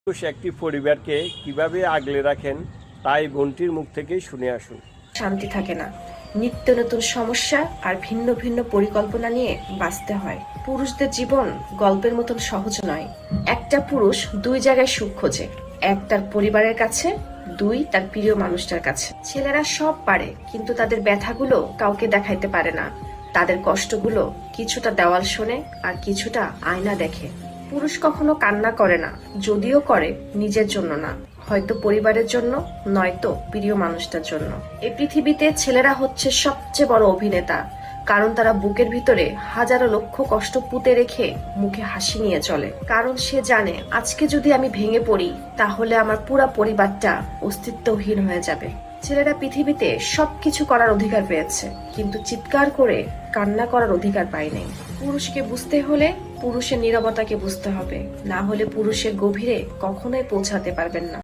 পুরুষ একটি পরিবারকে কিভাবে আগলে রাখেন তাই বোনটির মুখ থেকেই শুনে আসুন। শান্তি থাকে না, নিত্য নতুন সমস্যা আর ভিন্ন ভিন্ন পরিকল্পনা নিয়ে বাঁচতে হয়। পুরুষদের জীবন গল্পের মতন সহজ নয়। একটা পুরুষ দুই জায়গায় সুখ খোঁজে, এক তার পরিবারের কাছে, দুই তার প্রিয় মানুষটার কাছে। ছেলেরা সব পারে, কিন্তু তাদের ব্যথাগুলো কাউকে দেখাইতে পারে না। তাদের কষ্টগুলো কিছুটা দেওয়াল শোনে আর কিছুটা আয়না দেখে। পুরুষ কখনো কান্না করে না, যদিও করে নিজের জন্য না, হয়তো পরিবারের জন্য, নয়তো প্রিয় মানুষটার জন্য। এই পৃথিবীতে ছেলেরা হচ্ছে সবচেয়ে বড় অভিনেতা, কারণ তারা বুকের ভিতরে হাজারো লক্ষ কষ্ট পুঁতে রেখে মুখে হাসি নিয়ে চলে। কারণ সে জানে আজকে যদি আমি ভেঙে পড়ি, তাহলে আমার পুরা পরিবারটা অস্তিত্বহীন হয়ে যাবে। ছেলেরা পৃথিবীতে সবকিছু করার অধিকার পেয়েছে, কিন্তু চিৎকার করে কান্না করার অধিকার পায়নি। পুরুষকে বুঝতে হলে পুরুষের নীরবতাকে বুঝতে হবে, না হলে পুরুষের গভীরে কখনোই পৌঁছাতে পারবেন না।